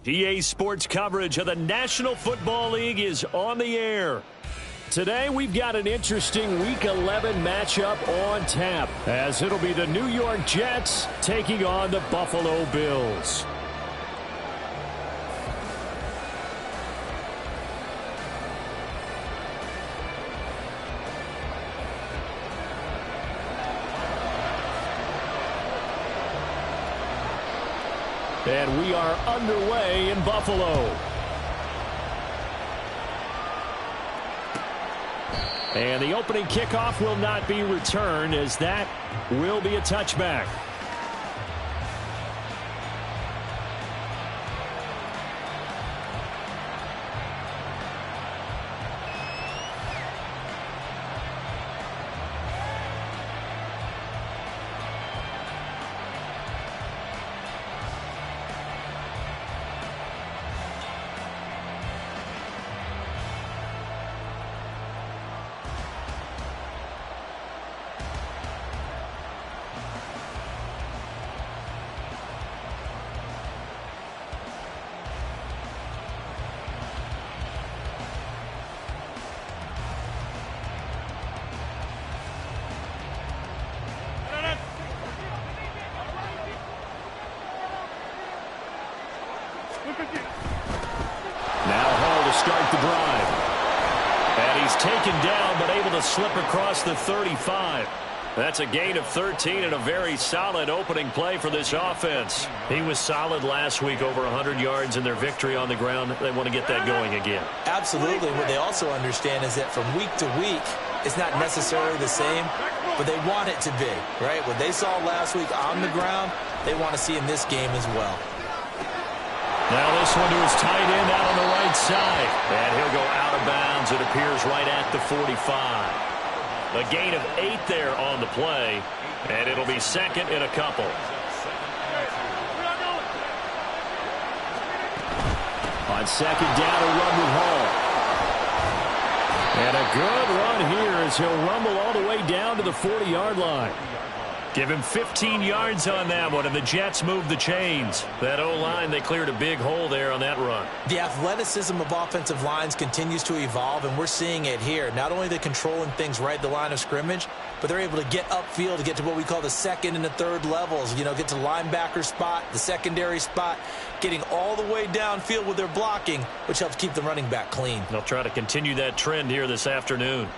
PA Sports coverage of the National Football League is on the air. Today, we've got an interesting Week 11 matchup on tap, as it'll be the New York Jets taking on the Buffalo Bills. And we are underway in Buffalo. And the opening kickoff will not be returned, as that will be a touchback. Now Hall to start the drive. And he's taken down, but able to slip across the 35. That's a gain of 13 and a very solid opening play for this offense. He was solid last week, over 100 yards in their victory on the ground. They want to get that going again. Absolutely. What they also understand is that from week to week, it's not necessarily the same, but they want it to be, right? What they saw last week on the ground, they want to see in this game as well. Now this one to his tight end out on the right side. And he'll go out of bounds, it appears, right at the 45. A gain of 8 there on the play, and it'll be second and a couple. On second down, a run with Hall. And a good run here as he'll rumble all the way down to the 40-yard line. Give him 15 yards on that one, and the Jets move the chains. That O-line, they cleared a big hole there on that run. The athleticism of offensive lines continues to evolve, and we're seeing it here. Not only they're controlling things right at the line of scrimmage, but they're able to get upfield to get to what we call the second and the third levels. You know, get to the linebacker spot, the secondary spot, getting all the way downfield with their blocking, which helps keep the running back clean. They'll try to continue that trend here this afternoon.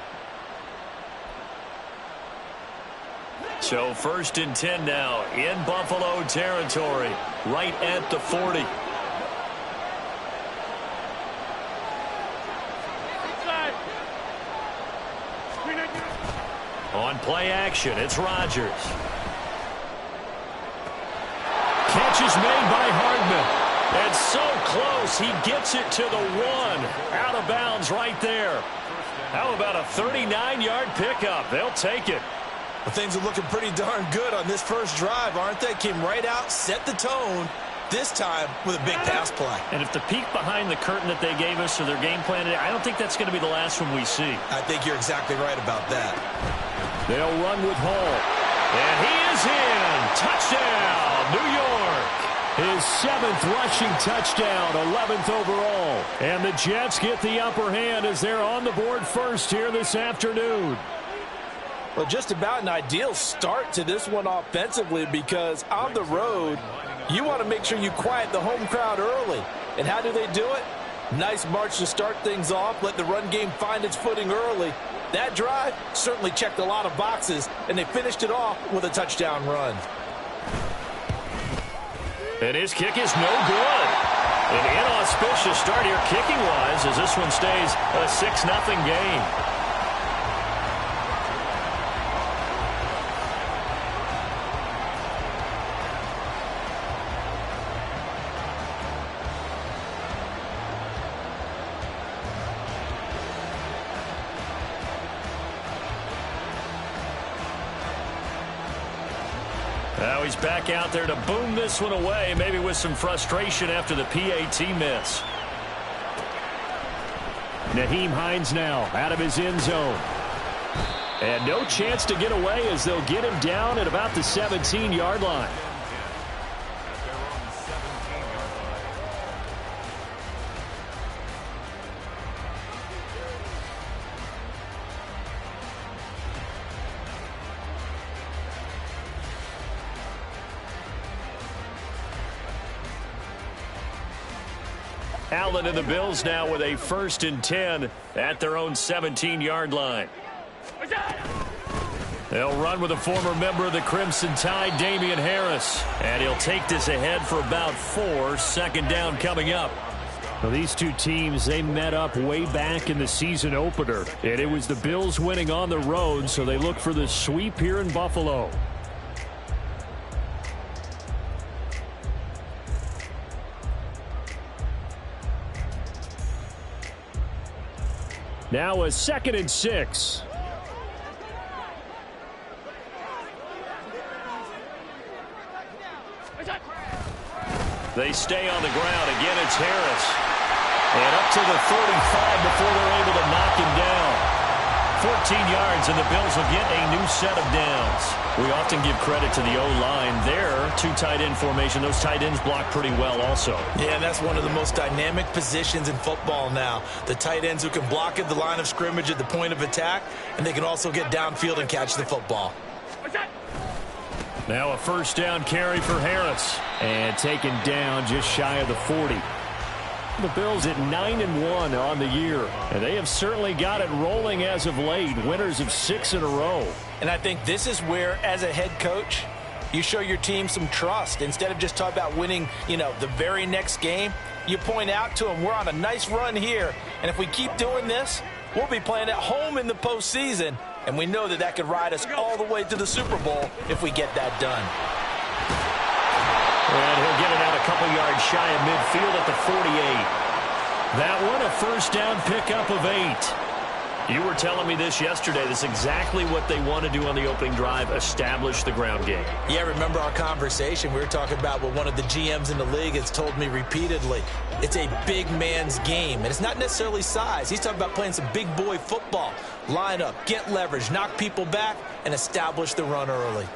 So 1st and 10 now in Buffalo territory, right at the 40. On play action, it's Rodgers. Catch is made by Hardman. And so close, he gets it to the 1. Out of bounds right there. How about a 39-yard pickup? They'll take it. Well, things are looking pretty darn good on this first drive, aren't they? Came right out, set the tone, this time with a big pass play. And if the peek behind the curtain that they gave us or their game plan, I don't think that's going to be the last one we see. I think you're exactly right about that. They'll run with Hall. And he is in. Touchdown, New York. His 7th rushing touchdown, 11th overall. And the Jets get the upper hand as they're on the board first here this afternoon. Well, just about an ideal start to this one offensively, because on the road, you want to make sure you quiet the home crowd early. And how do they do it? Nice march to start things off, let the run game find its footing early. That drive certainly checked a lot of boxes, and they finished it off with a touchdown run. And his kick is no good. An inauspicious start here kicking-wise as this one stays a 6-0 game. Now he's back out there to boom this one away, maybe with some frustration after the PAT miss. Nyheim Hines now out of his end zone. And no chance to get away as they'll get him down at about the 17-yard line. Allen and the Bills now with a 1st and 10 at their own 17-yard line. They'll run with a former member of the Crimson Tide, Damien Harris. And he'll take this ahead for about 4. 2nd down coming up. Well, these two teams, they met up way back in the season opener. And it was the Bills winning on the road, so they look for the sweep here in Buffalo. Now a 2nd and 6. They stay on the ground. Again, it's Harris. And up to the 35 before they're able to knock him down. 14 yards, and the Bills will get a new set of downs. We often give credit to the O-line there. 2 tight end formation. Those tight ends block pretty well also. Yeah, and that's one of the most dynamic positions in football now. The tight ends who can block at the line of scrimmage at the point of attack, and they can also get downfield and catch the football. Now a 1st down carry for Harris. And taken down just shy of the 40. The Bills at 9-1 on the year. And they have certainly got it rolling as of late. Winners of 6 in a row. And I think this is where, as a head coach, you show your team some trust. Instead of just talking about winning, the very next game, you point out to them, we're on a nice run here. And if we keep doing this, we'll be playing at home in the postseason. And we know that could ride us all the way to the Super Bowl if we get that done. And he'll get it out a couple yards shy of midfield at the 48. That one, a 1st down pickup of 8. You were telling me this yesterday. This is exactly what they want to do on the opening drive, establish the ground game. Yeah, remember our conversation. We were talking about what one of the GMs in the league has told me repeatedly. It's a big man's game, and it's not necessarily size. He's talking about playing some big boy football. Line up, get leverage, knock people back, and establish the run early.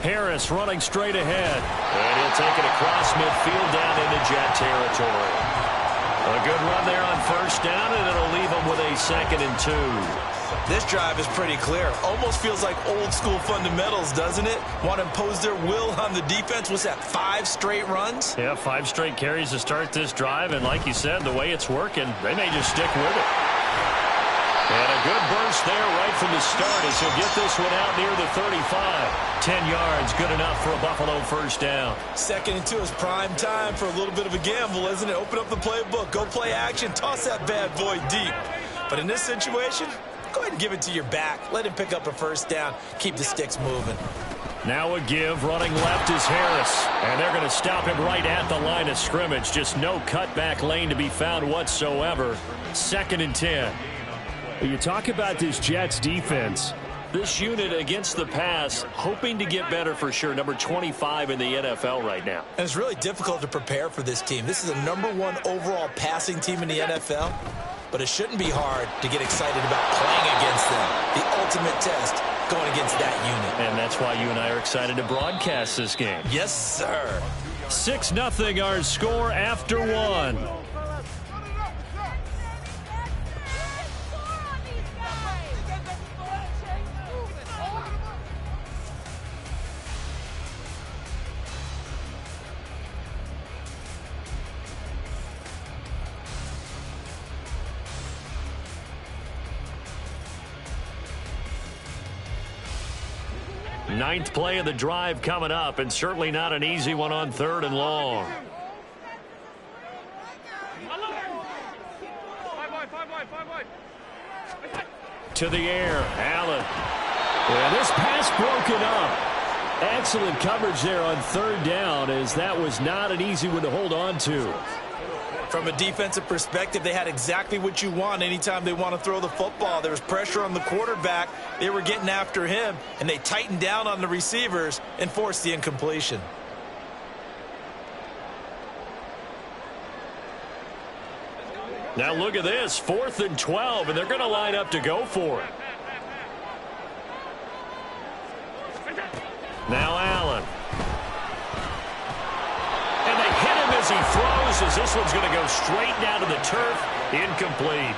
Harris running straight ahead. And he'll take it across midfield down into Jet territory. A good run there on 1st down, and it'll leave them with a 2nd and 2. This drive is pretty clear. Almost feels like old school fundamentals, doesn't it? Want to impose their will on the defense. What's that, 5 straight runs? Yeah, 5 straight carries to start this drive, and like you said, the way it's working, they may just stick with it. And a good burst there right from the start as he'll get this one out near the 35. 10 yards, good enough for a Buffalo 1st down. 2nd and 2 is prime time for a little bit of a gamble, isn't it? Open up the playbook, go play action, toss that bad boy deep. But in this situation, go ahead and give it to your back. Let him pick up a 1st down, keep the sticks moving. Now a give, running left is Harris. And they're going to stop him right at the line of scrimmage. Just no cutback lane to be found whatsoever. 2nd and 10. You talk about this Jets defense. This unit against the pass, hoping to get better for sure. Number 25 in the NFL right now. And it's really difficult to prepare for this team. This is a #1 overall passing team in the NFL. But it shouldn't be hard to get excited about playing against them. The ultimate test going against that unit. And that's why you and I are excited to broadcast this game. Yes, sir. 6-0 our score after 1. Ninth play of the drive coming up, and certainly not an easy one on 3rd and long. To the air, Allen. Yeah, this pass broken up. Excellent coverage there on 3rd down, as that was not an easy one to hold on to. From a defensive perspective, they had exactly what you want anytime they want to throw the football. There was pressure on the quarterback. They were getting after him, and they tightened down on the receivers and forced the incompletion. Now look at this, 4th and 12, and they're going to line up to go for it. Now Allen. And they hit him as he throws, as this one's going to go straight down to the turf. Incomplete.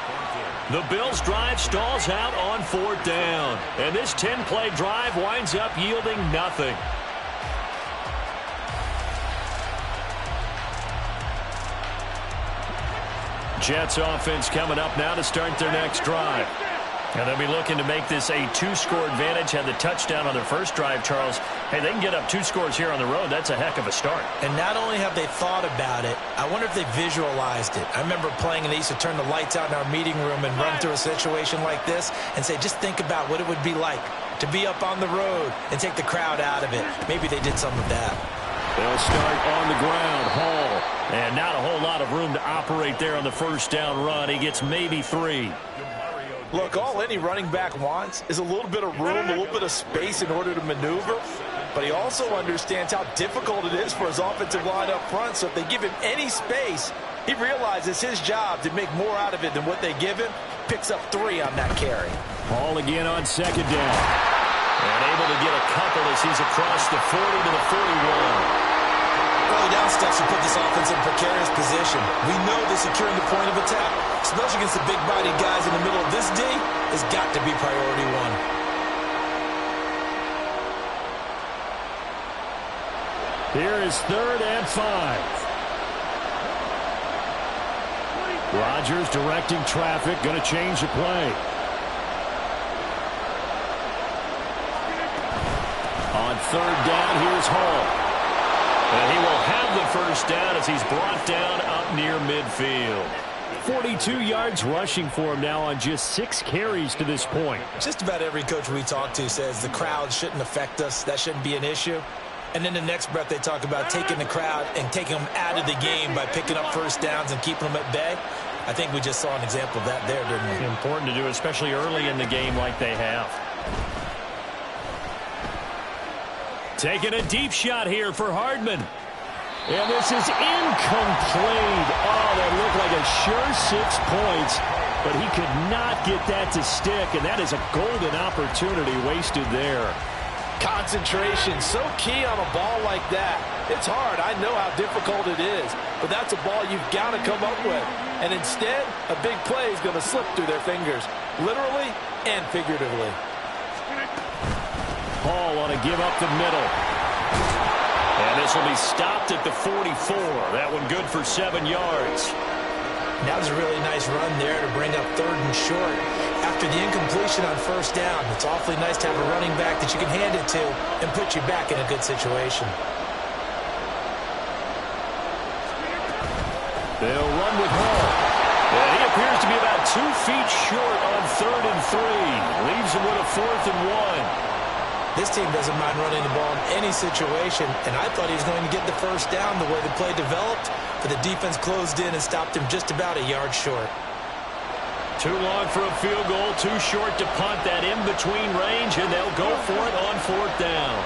The Bills' drive stalls out on 4th down. And this 10-play drive winds up yielding nothing. Jets offense coming up now to start their next drive. And they'll be looking to make this a two-score advantage. Had the touchdown on their first drive, Charles. Hey, they can get up 2 scores here on the road. That's a heck of a start. And not only have they thought about it, I wonder if they visualized it. I remember playing and they used to turn the lights out in our meeting room and run through a situation like this and say, just think about what it would be like to be up on the road and take the crowd out of it. Maybe they did some of that. They'll start on the ground. Hall. And not a whole lot of room to operate there on the first down run. He gets maybe 3. Look, all any running back wants is a little bit of room, a little bit of space in order to maneuver. But he also understands how difficult it is for his offensive line up front. So if they give him any space, he realizes his job to make more out of it than what they give him. Picks up 3 on that carry. Hall again on second down. And able to get a couple as he's across the 40 to the 41. Early down steps will put this offense in a precarious position. We know that securing the point of attack, especially against the big-bodied guys in the middle of this D, has got to be priority 1. Here is 3rd and 5. Rodgers directing traffic, going to change the play. On 3rd down, here's Hall. And he will have the first down as he's brought down up near midfield. 42 yards rushing for him now on just 6 carries to this point. Just about every coach we talk to says the crowd shouldn't affect us. That shouldn't be an issue. And then the next breath they talk about taking the crowd and taking them out of the game by picking up first downs and keeping them at bay. I think we just saw an example of that there, didn't we? Important to do, especially early in the game like they have. Taking a deep shot here for Hardman. And this is incomplete. Oh, that looked like a sure 6 points. But he could not get that to stick. And that is a golden opportunity wasted there. Concentration, so key on a ball like that. It's hard. I know how difficult it is. But that's a ball you've got to come up with. And instead, a big play is going to slip through their fingers. Literally and figuratively. Hall on a give up the middle. And this will be stopped at the 44. That one good for 7 yards. That was a really nice run there to bring up 3rd and short. After the incompletion on first down, it's awfully nice to have a running back that you can hand it to and put you back in a good situation. They'll run with Hall. And he appears to be about 2 feet short on 3rd and 3. Leaves him with a 4th and 1. This team doesn't mind running the ball in any situation, and I thought he was going to get the first down the way the play developed, but the defense closed in and stopped him just about a yard short. Too long for a field goal, too short to punt that in-between range, and they'll go for it on 4th down.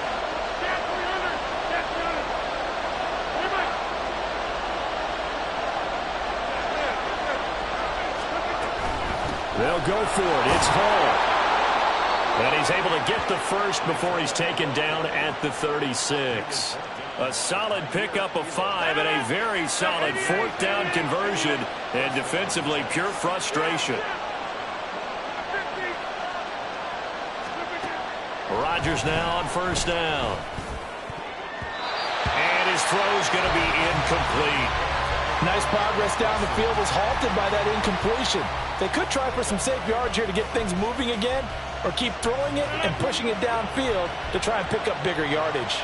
They'll go for it. It's Hall. And he's able to get the first before he's taken down at the 36. A solid pickup of 5 and a very solid 4th down conversion. And defensively, pure frustration. Rodgers now on first down. And his throw's going to be incomplete. Nice progress down the field was halted by that incompletion. They could try for some safe yards here to get things moving again, or keep throwing it and pushing it downfield to try and pick up bigger yardage.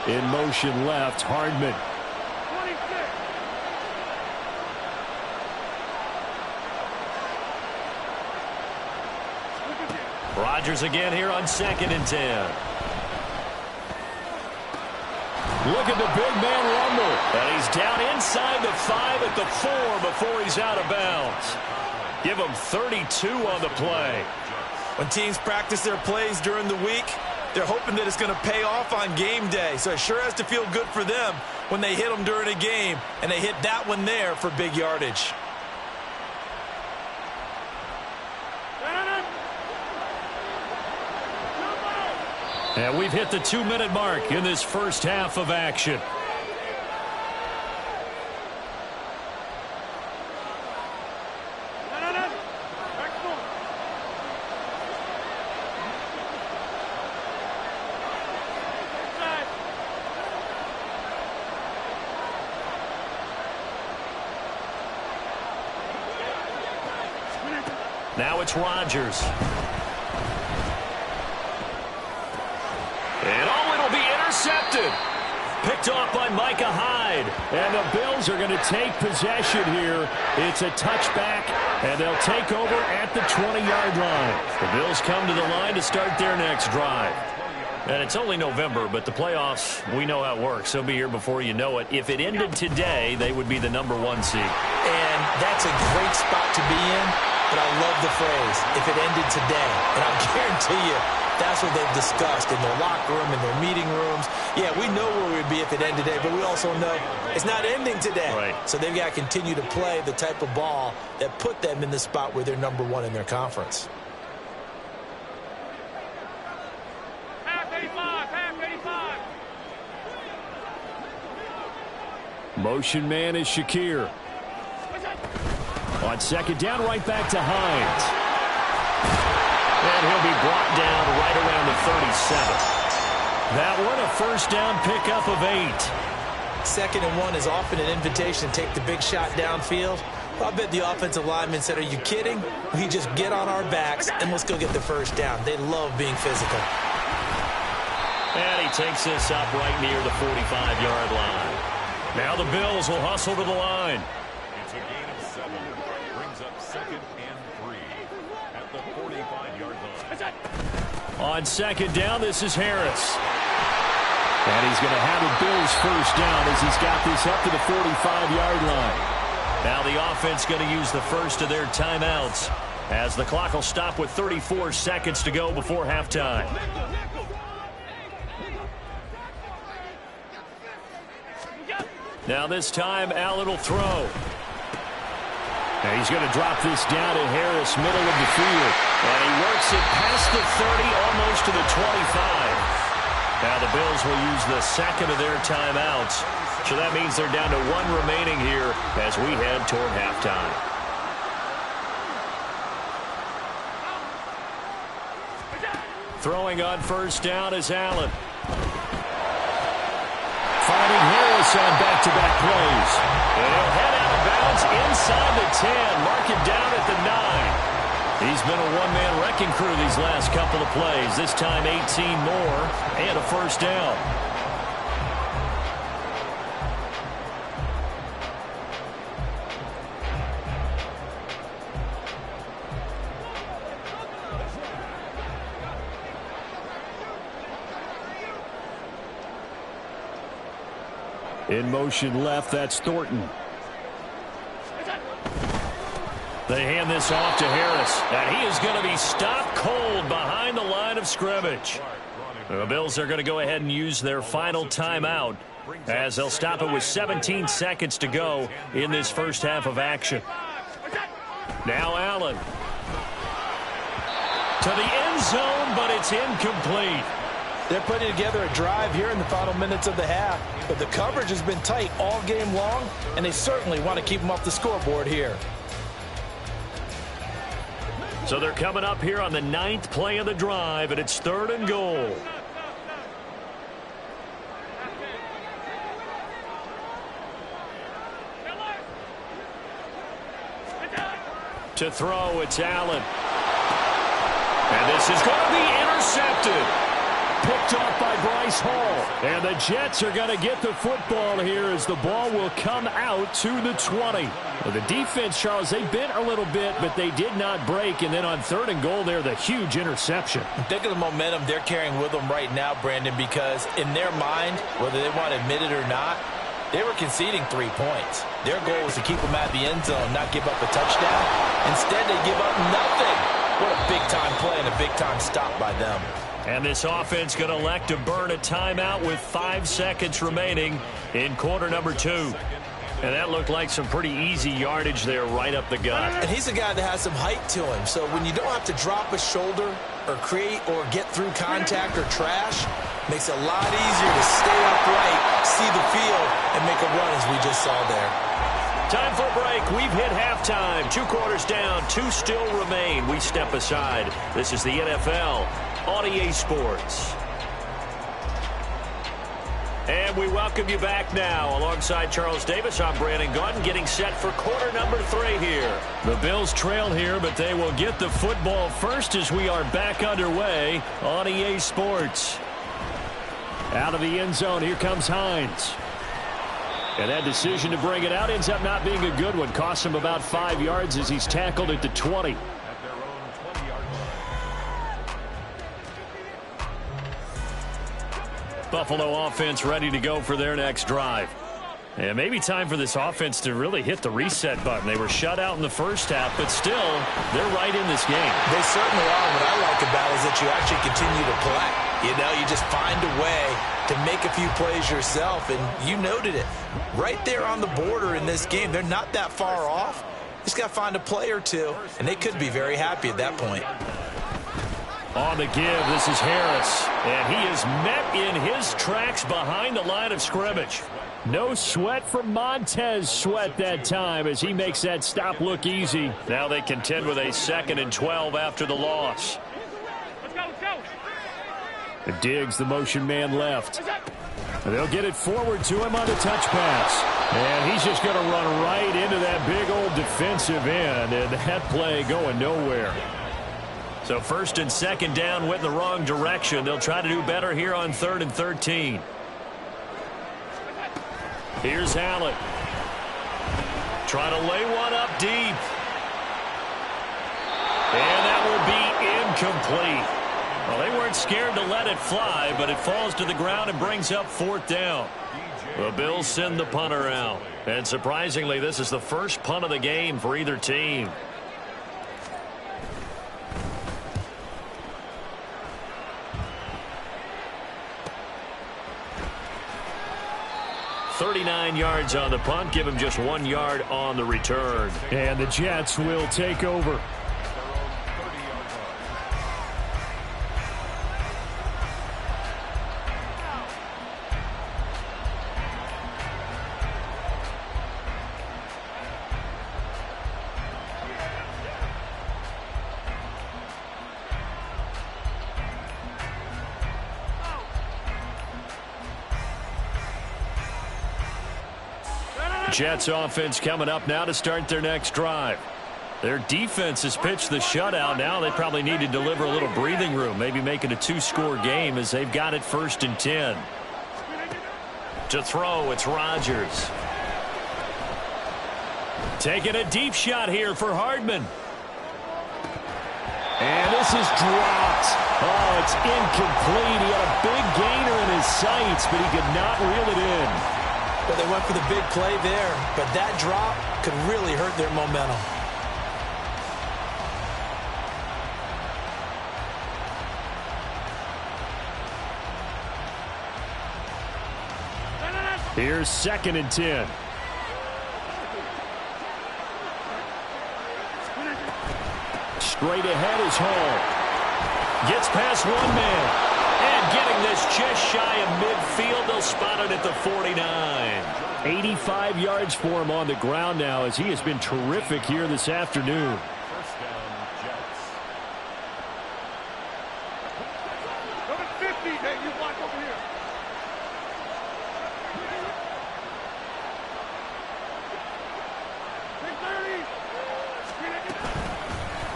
In motion left, Hardman. Rodgers again here on 2nd and 10. Look at the big man rumble. And he's down inside the 5 at the 4 before he's out of bounds. Give him 32 on the play. When teams practice their plays during the week, they're hoping that it's going to pay off on game day. So it sure has to feel good for them when they hit them during a game, and they hit that one there for big yardage. And we've hit the 2-minute mark in this first half of action. Now it's Rodgers. And it'll be intercepted. Picked off by Micah Hyde. And the Bills are going to take possession here. It's a touchback, and they'll take over at the 20-yard line. The Bills come to the line to start their next drive. And it's only November, but the playoffs, we know how it works. They'll be here before you know it. If it ended today, they would be the #1 seed. And that's a great spot to be in, but I love the phrase, if it ended today. And I guarantee you, that's what they've discussed in their locker room, in their meeting rooms. Yeah, we know where we'd be if it ended today, but we also know it's not ending today. Right. So they've got to continue to play the type of ball that put them in the spot where they're #1 in their conference. Motion man is Shakir. On second down, right back to Hines. And he'll be brought down right around the 37. That one, a first down pickup of 8. 2nd and 1 is often an invitation to take the big shot downfield. I bet the offensive lineman said, are you kidding? We just get on our backs and let's go get the first down. They love being physical. And he takes this up right near the 45-yard line. Now the Bills will hustle to the line. It's a gain of 7. Brings up 2nd and 3 at the 45-yard line. On second down, this is Harris. And he's going to have a Bills first down as he's got this up to the 45-yard line. Now the offense going to use the first of their timeouts as the clock will stop with 34 seconds to go before halftime. Now this time, Allen will throw. And he's going to drop this down to Harris, middle of the field. And he works it past the 30, almost to the 25. Now the Bills will use the second of their timeouts. So that means they're down to 1 remaining here as we head toward halftime. Throwing on first down is Allen. Finding Harris on back-to-back plays. And he'll head out of bounds inside the 10. Mark him down at the 9. He's been a one-man wrecking crew these last couple of plays. This time 18 more and a first down. In motion left, that's Thornton. They hand this off to Harris, and he is going to be stopped cold behind the line of scrimmage. The Bills are going to go ahead and use their final timeout as they'll stop it with 17 seconds to go in this first half of action. Now Allen. To the end zone, but it's incomplete. They're putting together a drive here in the final minutes of the half, but the coverage has been tight all game long, and they certainly want to keep them off the scoreboard here. So they're coming up here on the 9th play of the drive, and it's 3rd and goal. To throw, it's Allen. And this is going to be intercepted. Picked off by Bryce Hall. And the Jets are going to get the football here as the ball will come out to the 20. Well, the defense, Charles, they bit a little bit, but they did not break. And then on 3rd and goal there, the huge interception. Think of the momentum they're carrying with them right now, Brandon, because in their mind, whether they want to admit it or not, they were conceding 3 points. Their goal was to keep them at the end zone, not give up a touchdown. Instead, they give up nothing. What a big-time play and a big-time stop by them. And this offense going to elect to burn a timeout with 5 seconds remaining in quarter number 2. And that looked like some pretty easy yardage there right up the gut. And he's a guy that has some height to him. So when you don't have to drop a shoulder or create or get through contact or trash, makes it a lot easier to stay upright, see the field, and make a run as we just saw there. Time for a break. We've hit halftime. 2 quarters down. 2 still remain. We step aside. This is the NFL on EA Sports. And we welcome you back now. Alongside Charles Davis, I'm Brandon Gaudin, getting set for quarter number 3 here. The Bills trail here, but they will get the football first as we are back underway on EA Sports. Out of the end zone, here comes Hines. And that decision to bring it out ends up not being a good one. Costs him about 5 yards as he's tackled at the 20. Buffalo offense ready to go for their next drive. And maybe time for this offense to really hit the reset button. They were shut out in the first half, but still, they're right in this game. They certainly are. What I like about it is that you actually continue to play. You know, you just find a way to make a few plays yourself, and you noted it. Right there on the border in this game, they're not that far off. Just got to find a play or two, and they could be very happy at that point. On the give, this is Harris. And he is met in his tracks behind the line of scrimmage. No sweat from Montez Sweat that time as he makes that stop look easy. Now they contend with a 2nd and 12 after the loss. Diggs, the motion man left. They'll get it forward to him on the touch pass. And he's just going to run right into that big old defensive end. And that play going nowhere. So 1st and 2nd down went in the wrong direction. They'll try to do better here on 3rd and 13. Here's Allen. Trying to lay one up deep. And that will be incomplete. Well, they weren't scared to let it fly, but it falls to the ground and brings up 4th down. The Bills send the punter out. And surprisingly, this is the first punt of the game for either team. .39 yards on the punt. Give him just 1 yard on the return. And the Jets will take over. Jets offense coming up now to start their next drive. Their defense has pitched the shutout. Now they probably need to deliver a little breathing room, maybe make it a 2-score game as they've got it 1st and 10. To throw, it's Rodgers. Taking a deep shot here for Hardman. And this is dropped. Oh, it's incomplete. He had a big gainer in his sights, but he could not reel it in. But they went for the big play there, but that drop could really hurt their momentum. Here's 2nd and 10. Straight ahead is Hall. Gets past one man. And getting this just shy of midfield. They'll spot it at the 49. 85 yards for him on the ground now as he has been terrific here this afternoon. First down, Jets. Number 50, you block over here.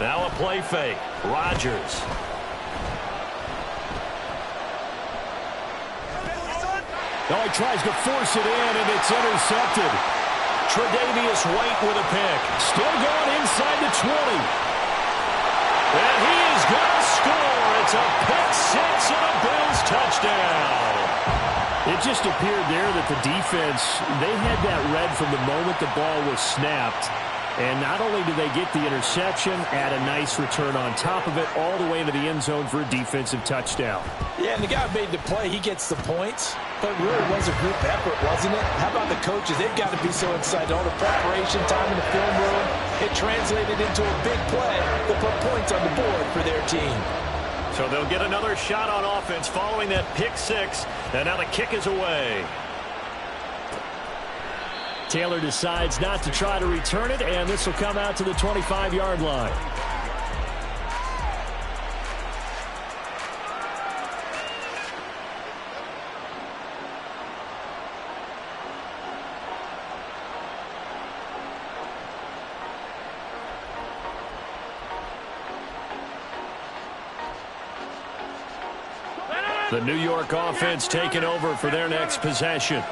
Now a play fake. Rodgers. Oh, he tries to force it in, and it's intercepted. Tre'Davious White with a pick. Still going inside the 20. And he is going to score. It's a pick six and a Bills touchdown. It just appeared there that the defense, they had that read from the moment the ball was snapped. And not only did they get the interception, add a nice return on top of it, all the way into the end zone for a defensive touchdown. Yeah, and the guy made the play. He gets the points. But it really was a group effort, wasn't it? How about the coaches? They've got to be so excited. All the preparation time in the film room, it translated into a big play that put points on the board for their team. So they'll get another shot on offense following that pick six. And now the kick is away. Taylor decides not to try to return it, and this will come out to the 25-yard line. The New York offense taking over for their next possession.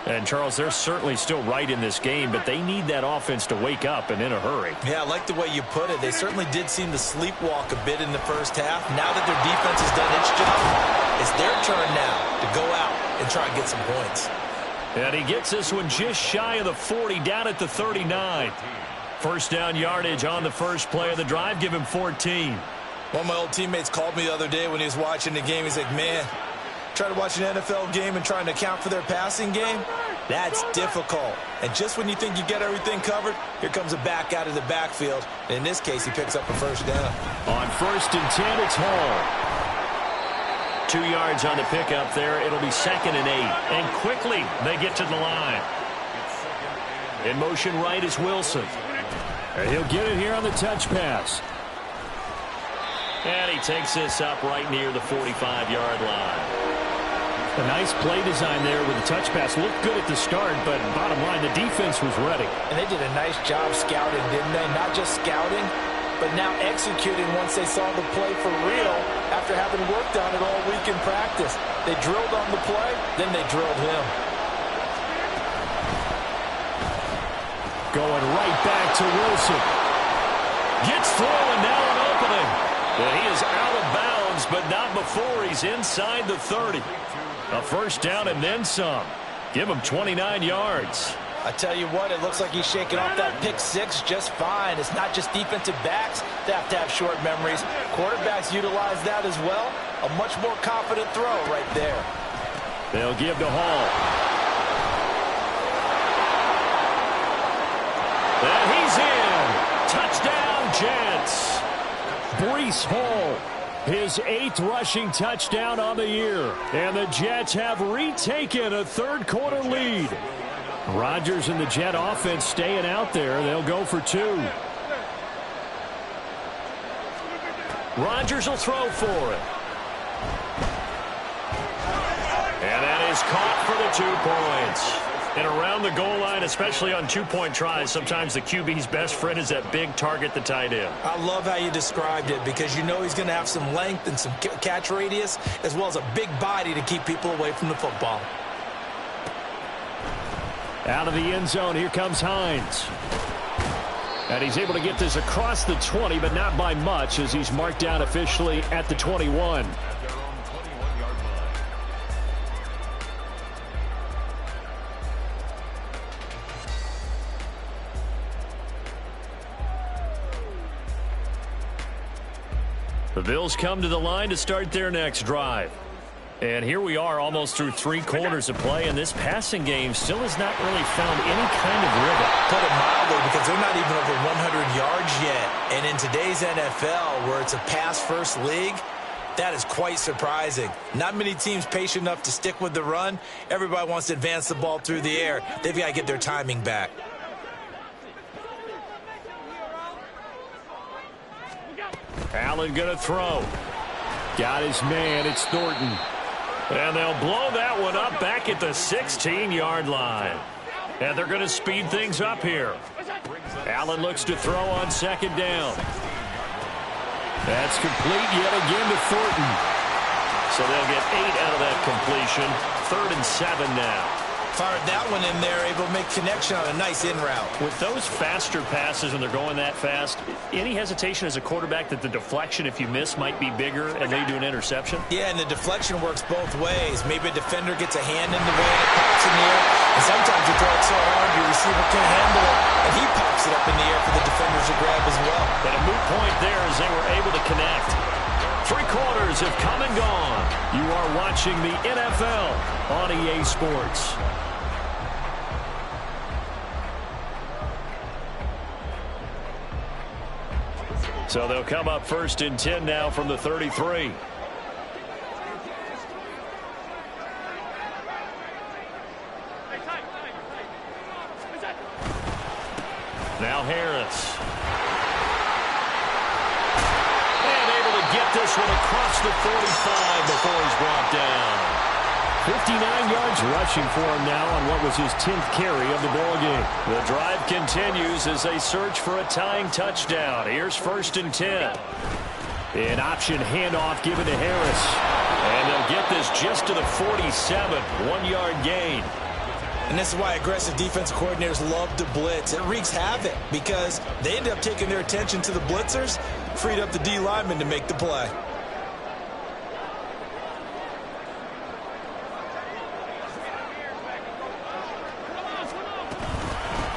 And, Charles, they're certainly still right in this game, but they need that offense to wake up and in a hurry. Yeah, I like the way you put it. They certainly did seem to sleepwalk a bit in the first half. Now that their defense has done its job, it's their turn now to go out and try and get some points. And he gets this one just shy of the 40, down at the 39. First down yardage on the first play of the drive. Give him 14. One of my old teammates called me the other day when he was watching the game. He's like, man, try to watch an NFL game and trying to account for their passing game? That's difficult. And just when you think you get everything covered, here comes a back out of the backfield. And in this case, he picks up a first down. On 1st and 10, it's Hall. 2 yards on the pickup there. It'll be 2nd and 8. And quickly, they get to the line. In motion right is Wilson. And he'll get it here on the touch pass. And he takes this up right near the 45-yard line. A nice play design there with the touch pass. Looked good at the start, but bottom line, the defense was ready. And they did a nice job scouting, didn't they? Not just scouting, but now executing once they saw the play for real after having worked on it all week in practice. They drilled on the play, then they drilled him. Going right back to Wilson. Gets through and now an opening. And he is out of bounds, but not before he's inside the 30. A first down and then some. Give him 29 yards. I tell you what, it looks like he's shaking off that pick six just fine. It's not just defensive backs that have to have short memories. Quarterbacks utilize that as well. A much more confident throw right there. They'll give to Hall. And he's in. Touchdown, Jets. Breece Hall, his 8th rushing touchdown on the year. And the Jets have retaken a third-quarter lead. Rodgers and the Jet offense staying out there. They'll go for 2. Rodgers will throw for it. And that is caught for the 2 points. And around the goal line, especially on 2-point tries, sometimes the QB's best friend is that big target, the tight end. I love how you described it because you know he's going to have some length and some catch radius as well as a big body to keep people away from the football. Out of the end zone, here comes Hines. And he's able to get this across the 20, but not by much as he's marked down officially at the 21. The Bills come to the line to start their next drive. And here we are almost through 3 quarters of play, and this passing game still has not really found any kind of rhythm. Put it mildly, because they're not even over 100 yards yet. And in today's NFL, where it's a pass-first league, that is quite surprising. Not many teams patient enough to stick with the run. Everybody wants to advance the ball through the air. They've got to get their timing back. Allen going to throw. Got his man. It's Thornton. And they'll blow that one up back at the 16-yard line. And they're going to speed things up here. Allen looks to throw on 2nd down. That's complete yet again to Thornton. So they'll get 8 out of that completion. 3rd and 7 now. Fired that one in there, able to make connection on a nice in route. With those faster passes and they're going that fast, any hesitation as a quarterback that the deflection, if you miss, might be bigger and lead to an interception? Yeah, and the deflection works both ways. Maybe a defender gets a hand in the way and it pops in the air. And sometimes you throw it so hard your receiver can't handle it, and he pops it up in the air for the defenders to grab as well. And a moot point there as they were able to connect. 3 quarters have come and gone. You are watching the NFL on EA Sports. So they'll come up 1st and 10 now from the 33. Now Harris. And able to get this one across the 45 before he's brought down. 59 yards rushing for him now on what was his 10th carry of the ball game. The drive continues as they search for a tying touchdown. Here's 1st and 10. An option handoff given to Harris. And they'll get this just to the 47, 1-yard gain. And this is why aggressive defensive coordinators love to blitz. It wreaks havoc because they end up taking their attention to the blitzers, freed up the D lineman to make the play.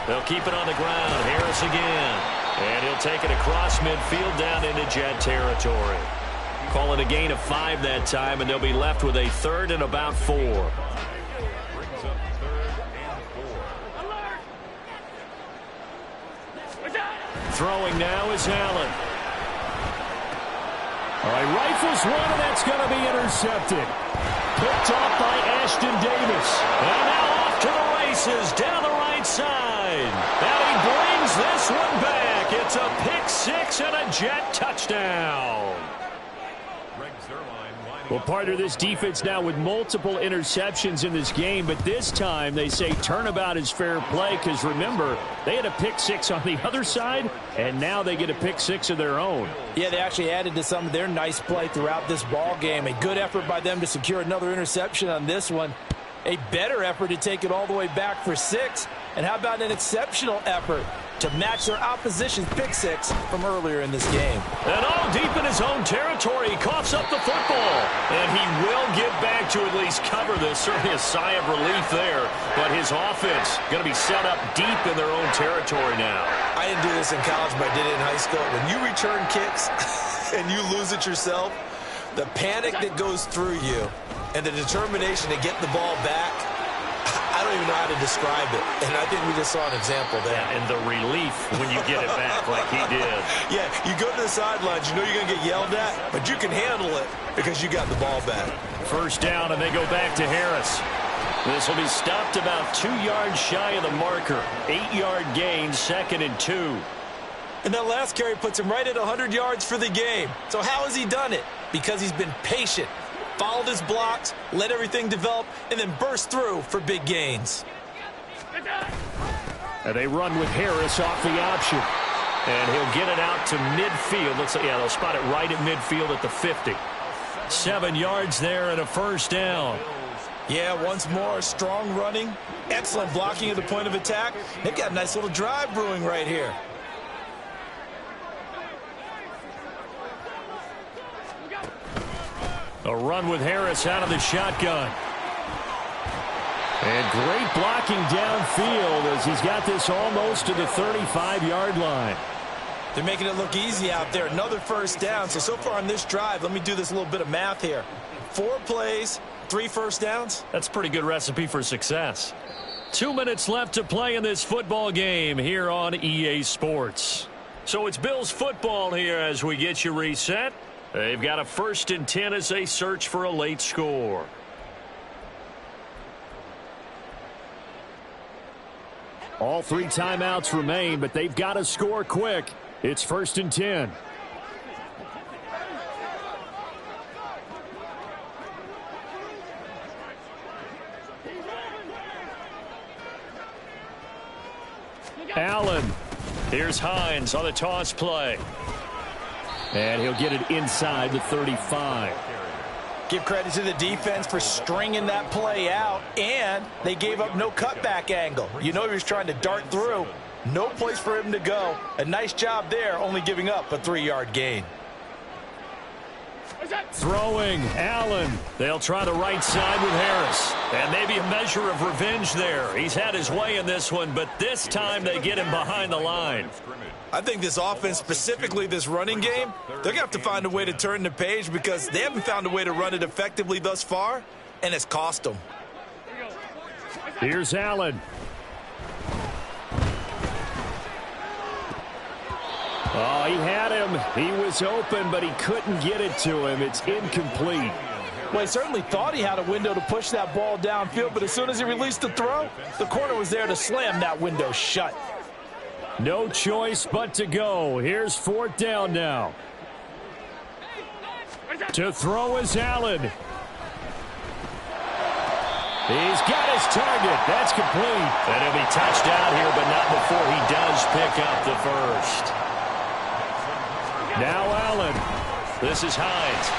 They'll keep it on the ground. Harris again. And he'll take it across midfield down into Jet territory. Call it a gain of 5 that time, and they'll be left with a 3rd and about 4. Brings up 3rd and 4. Throwing now is Allen. All right, rifles one, and that's going to be intercepted. Picked off by Ashton Davis. And now off to the races down the right side. And he brings this one back. It's a pick 6 and a Jet touchdown. Well, part of this defense now with multiple interceptions in this game, but this time they say turnabout is fair play because, remember, they had a pick 6 on the other side, and now they get a pick 6 of their own. Yeah, they actually added to some of their nice play throughout this ball game. A good effort by them to secure another interception on this one. A better effort to take it all the way back for 6. And how about an exceptional effort to match their opposition's pick 6 from earlier in this game. And all deep in his own territory, he coughs up the football. And he will get back to at least cover this. Certainly a sigh of relief there. But his offense going to be set up deep in their own territory now. I didn't do this in college, but I did it in high school. When you return kicks and you lose it yourself, the panic that goes through you and the determination to get the ball back, I don't even know how to describe it. And I think we just saw an example there. Yeah, and the relief when you get it back like he did. Yeah, you go to the sidelines, you know you're going to get yelled at, but you can handle it because you got the ball back. First down, and they go back to Harris. This will be stopped about 2 yards shy of the marker. 8-yard gain, 2nd and 2. And that last carry puts him right at 100 yards for the game. So how has he done it? Because he's been patient. Followed his blocks, let everything develop, and then burst through for big gains. And they run with Harris off the option. And he'll get it out to midfield. Yeah, they'll spot it right at midfield at the 50. 7 yards there and a first down. Yeah, once more, strong running, excellent blocking at the point of attack. They've got a nice little drive brewing right here. A run with Harris out of the shotgun. And great blocking downfield as he's got this almost to the 35-yard line. They're making it look easy out there. Another first down. So far on this drive, let me do this little bit of math here. 4 plays, 3 first downs. That's a pretty good recipe for success. 2 minutes left to play in this football game here on EA Sports. So it's Bills football here as we get you reset. They've got a 1st and 10 as they search for a late score. All 3 timeouts remain, but they've got to score quick. It's 1st and 10. Allen. Here's Hines on the toss play. And he'll get it inside the 35. Give credit to the defense for stringing that play out, and they gave up no cutback angle. You know he was trying to dart through. No place for him to go. A nice job there, only giving up a 3-yard gain. Throwing, Allen. They'll try the right side with Harris. And maybe a measure of revenge there. He's had his way in this one, but this time they get him behind the line. I think this offense, specifically this running game, they're going to have to find a way to turn the page because they haven't found a way to run it effectively thus far, and it's cost them. Here's Allen. Oh, he had him. He was open, but he couldn't get it to him. It's incomplete. Well, he certainly thought he had a window to push that ball downfield, but as soon as he released the throw, the corner was there to slam that window shut. No choice but to go. Here's 4th down now. To throw is Allen. He's got his target. That's complete. And he'll be touched out here, but not before he does pick up the first. Now Allen. This is Hines.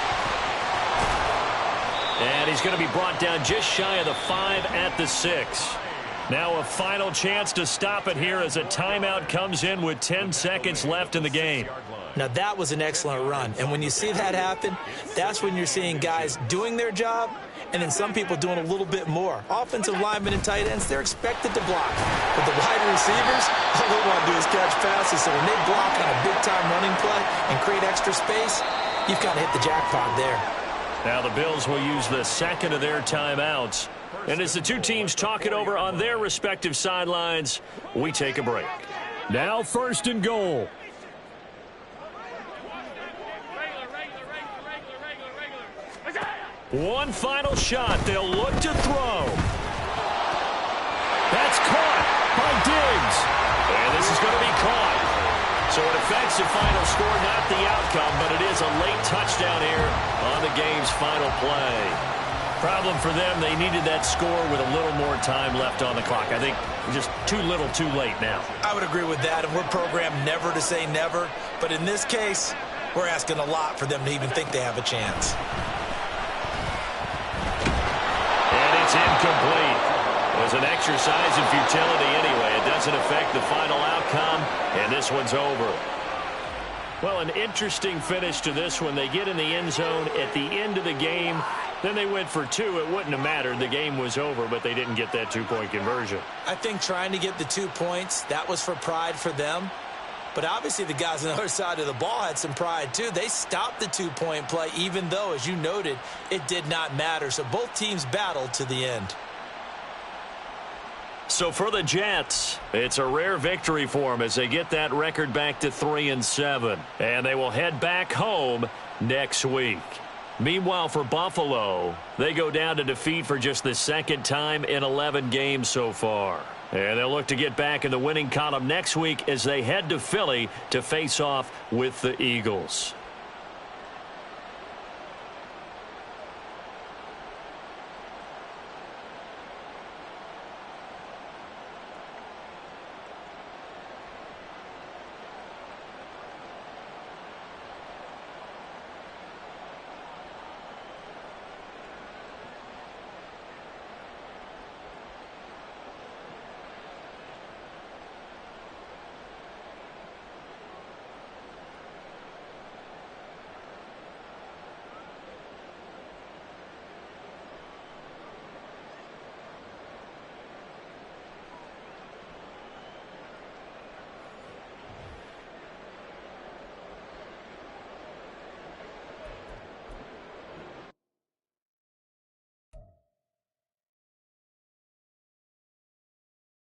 And he's going to be brought down just shy of the 5 at the 6. Now a final chance to stop it here as a timeout comes in with 10 seconds left in the game. Now that was an excellent run. And when you see that happen, that's when you're seeing guys doing their job and then some people doing a little bit more. Offensive linemen and tight ends, they're expected to block. But the wide receivers, all they want to do is catch passes. So when they block on a big-time running play and create extra space, you've got to hit the jackpot there. Now the Bills will use the second of their timeouts. And as the two teams talk it over on their respective sidelines, we take a break. Now 1st and goal. One final shot. They'll look to throw. That's caught by Diggs. And this is going to be caught. So it affects the final score, not the outcome, but it is a late touchdown here on the game's final play. Problem for them, they needed that score with a little more time left on the clock. I think just too little too late now. I would agree with that, and we're programmed never to say never. But in this case, we're asking a lot for them to even think they have a chance. And it's incomplete. It was an exercise in futility anyway. It doesn't affect the final outcome, and this one's over. Well, an interesting finish to this one. They get in the end zone at the end of the game. Then they went for 2. It wouldn't have mattered. The game was over, but they didn't get that 2-point conversion. I think trying to get the 2 points, that was for pride for them. But obviously the guys on the other side of the ball had some pride too. They stopped the 2-point play, even though, as you noted, it did not matter. So both teams battled to the end. So for the Jets, it's a rare victory for them as they get that record back to 3-7. And they will head back home next week. Meanwhile, for Buffalo, they go down to defeat for just the second time in 11 games so far. And they'll look to get back in the winning column next week as they head to Philly to face off with the Eagles.